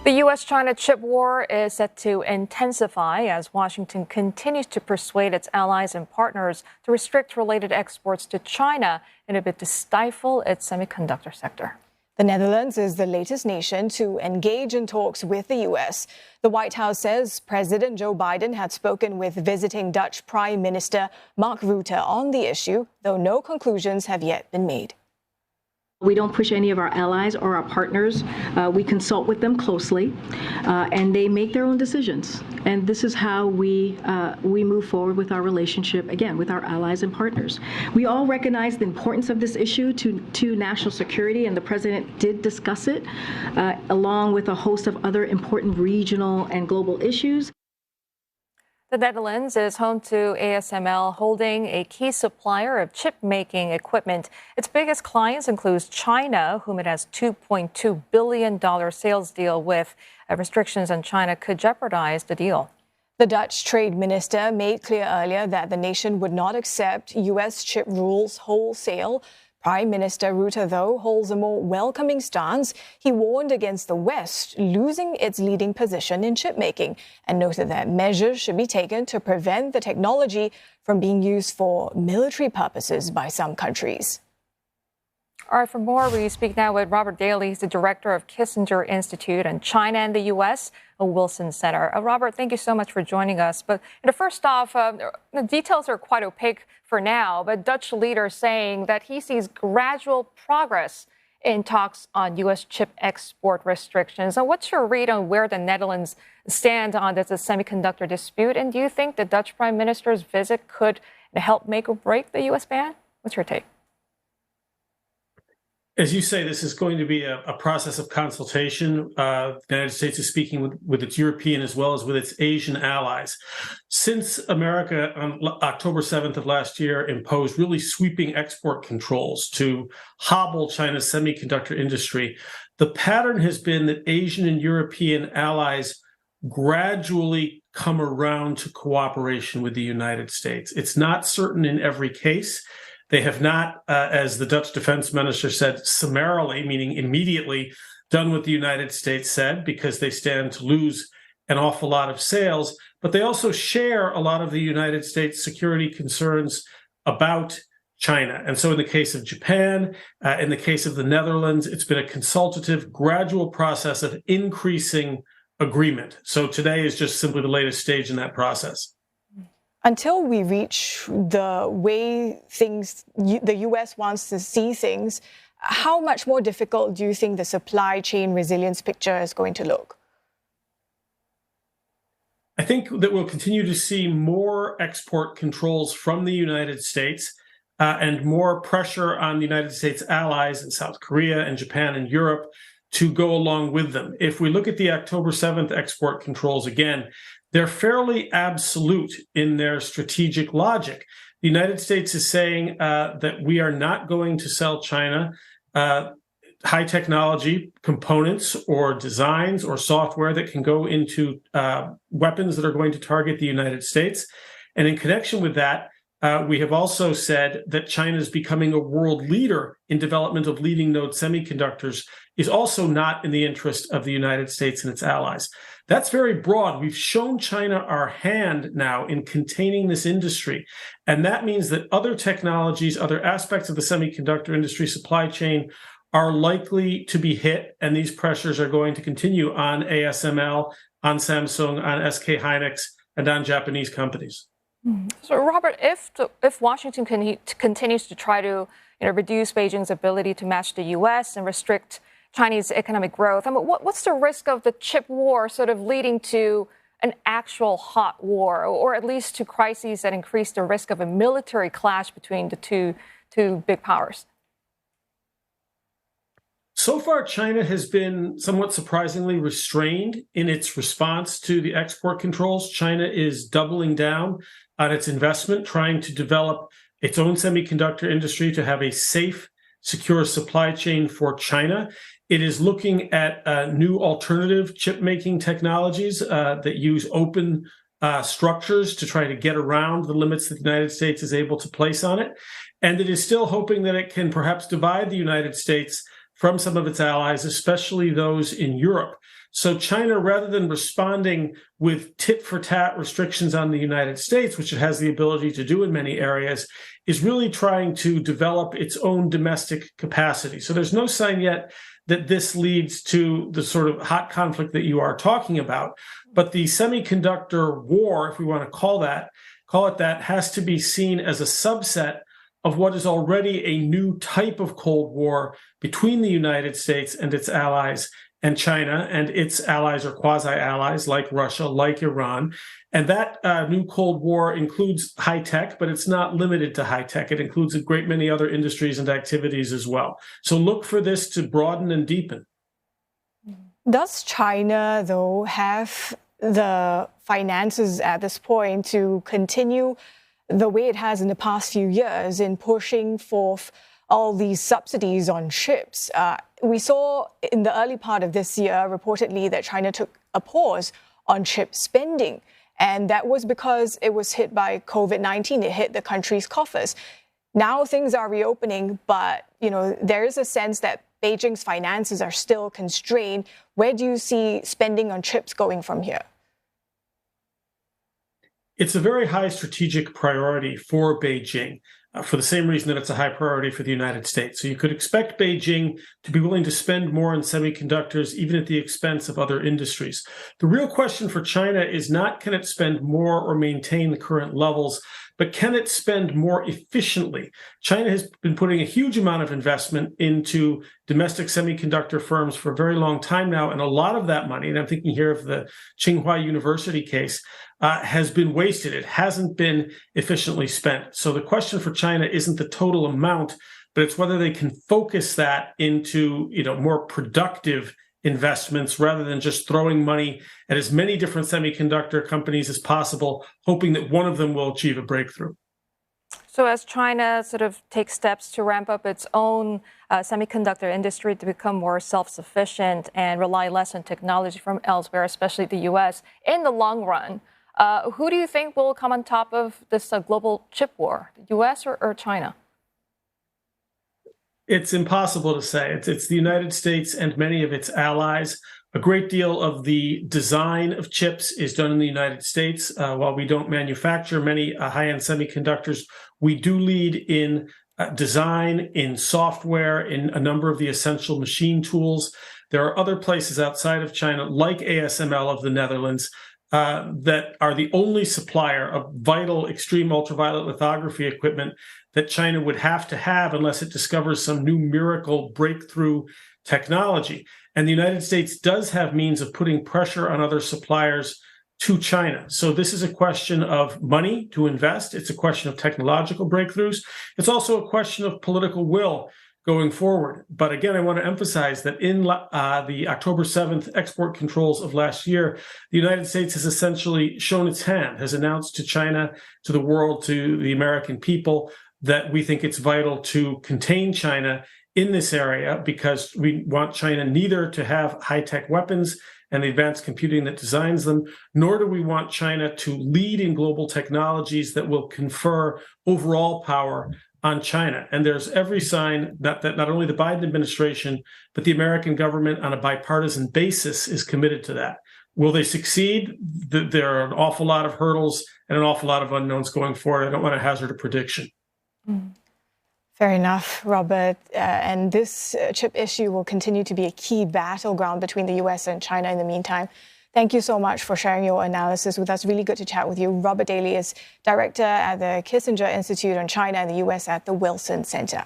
The U.S.-China chip war is set to intensify as Washington continues to persuade its allies and partners to restrict related exports to China in a bid to stifle its semiconductor sector. The Netherlands is the latest nation to engage in talks with the U.S. The White House says President Joe Biden had spoken with visiting Dutch Prime Minister Mark Rutte on the issue, though no conclusions have yet been made. We don't push any of our allies or our partners. We consult with them closely, and they make their own decisions. And this is how we move forward with our relationship, again, with our allies and partners. We all recognize the importance of this issue to national security, and the president did discuss it, along with a host of other important regional and global issues. The Netherlands is home to ASML, holding a key supplier of chip-making equipment. Its biggest clients include China, whom it has $2.2 billion sales deal with. Restrictions on China could jeopardize the deal. The Dutch trade minister made clear earlier that the nation would not accept U.S. chip rules wholesale. Prime Minister Rutte, though, holds a more welcoming stance. He warned against the West losing its leading position in chip-making and noted that measures should be taken to prevent the technology from being used for military purposes by some countries. All right, for more, we speak now with Robert Daly. He's the director of Kissinger Institute on China and the U.S., a Wilson Center. Robert, thank you so much for joining us. But first off, the details are quite opaque for now, but Dutch leader saying that he sees gradual progress in talks on U.S. chip export restrictions. So what's your read on where the Netherlands stand on this semiconductor dispute? And do you think the Dutch prime minister's visit could help make or break the U.S. ban? What's your take? As you say, this is going to be a process of consultation. The United States is speaking with its European as well as with its Asian allies. Since America on October 7th of last year imposed really sweeping export controls to hobble China's semiconductor industry, the pattern has been that Asian and European allies gradually come around to cooperation with the United States. It's not certain in every case. They have not, as the Dutch defense minister said, summarily, meaning immediately, done what the United States said, because they stand to lose an awful lot of sales. But they also share a lot of the United States security concerns about China. And so in the case of Japan, in the case of the Netherlands, it's been a consultative, gradual process of increasing agreement. So today is just simply the latest stage in that process. Until we reach the way the U.S. wants to see things, how much more difficult do you think the supply chain resilience picture is going to look? I think that we'll continue to see more export controls from the United States and more pressure on the United States allies in South Korea and Japan and Europe to go along with them. If we look at the October 7th export controls again, they're fairly absolute in their strategic logic. The United States is saying that we are not going to sell China high technology components or designs or software that can go into weapons that are going to target the United States. And in connection with that, we have also said that China is becoming a world leader in development of leading node semiconductors is also not in the interest of the United States and its allies. That's very broad. We've shown China our hand now in containing this industry. And that means that other technologies, other aspects of the semiconductor industry supply chain are likely to be hit. And these pressures are going to continue on ASML, on Samsung, on SK Hynix, and on Japanese companies. So, Robert, if Washington continues to try to reduce Beijing's ability to match the U.S. and restrict Chinese economic growth, I mean, what's the risk of the chip war sort of leading to an actual hot war, or at least to crises that increase the risk of a military clash between the two big powers? So far, China has been somewhat surprisingly restrained in its response to the export controls. China is doubling down on its investment, trying to develop its own semiconductor industry to have a safe, secure supply chain for China. It is looking at new alternative chip-making technologies that use open structures to try to get around the limits that the United States is able to place on it. And it is still hoping that it can perhaps divide the United States from some of its allies, especially those in Europe. So China, rather than responding with tit-for-tat restrictions on the United States, which it has the ability to do in many areas, is really trying to develop its own domestic capacity. So there's no sign yet that this leads to the sort of hot conflict that you are talking about. But the semiconductor war, if we want to call it that, has to be seen as a subset of what is already a new type of Cold War between the United States and its allies and China and its allies or quasi-allies like Russia, like Iran. And that new Cold War includes high tech, but it's not limited to high tech. It includes a great many other industries and activities as well. So look for this to broaden and deepen. Does China, though, have the finances at this point to continue the way it has in the past few years in pushing forth all these subsidies on chips? We saw in the early part of this year, reportedly, that China took a pause on chip spending. And that was because it was hit by COVID-19. It hit the country's coffers. Now things are reopening, but there is a sense that Beijing's finances are still constrained. Where do you see spending on chips going from here? It's a very high strategic priority for Beijing, for the same reason that it's a high priority for the United States. So you could expect Beijing to be willing to spend more on semiconductors, even at the expense of other industries. The real question for China is not can it spend more or maintain the current levels, but can it spend more efficiently? China has been putting a huge amount of investment into domestic semiconductor firms for a very long time now, and a lot of that money, and I'm thinking here of the Tsinghua University case, has been wasted. It hasn't been efficiently spent. So the question for China isn't the total amount, but it's whether they can focus that into more productive investments rather than just throwing money at as many different semiconductor companies as possible, hoping that one of them will achieve a breakthrough. So as China sort of takes steps to ramp up its own semiconductor industry to become more self-sufficient and rely less on technology from elsewhere, especially the U.S., in the long run, who do you think will come on top of this global chip war, the U.S. or China? It's impossible to say. It's the United States and many of its allies. A great deal of the design of chips is done in the United States. While we don't manufacture many high-end semiconductors, we do lead in design, in software, in a number of the essential machine tools. There are other places outside of China, like ASML of the Netherlands, that are the only supplier of vital extreme ultraviolet lithography equipment that China would have to have unless it discovers some new miracle breakthrough technology. And the United States does have means of putting pressure on other suppliers to China. So this is a question of money to invest. It's a question of technological breakthroughs. It's also a question of political will going forward. But again, I want to emphasize that in the October 7th export controls of last year, the United States has essentially shown its hand, has announced to China, to the world, to the American people, that we think it's vital to contain China in this area because we want China neither to have high-tech weapons and the advanced computing that designs them, nor do we want China to lead in global technologies that will confer overall power on China. And there's every sign that not only the Biden administration, but the American government on a bipartisan basis is committed to that. Will they succeed? There are an awful lot of hurdles and an awful lot of unknowns going forward. I don't want to hazard a prediction. Fair enough, Robert. And this chip issue will continue to be a key battleground between the U.S. and China in the meantime. Thank you so much for sharing your analysis with us. Really good to chat with you. Robert Daly is director at the Kissinger Institute on China and the U.S. at the Wilson Center.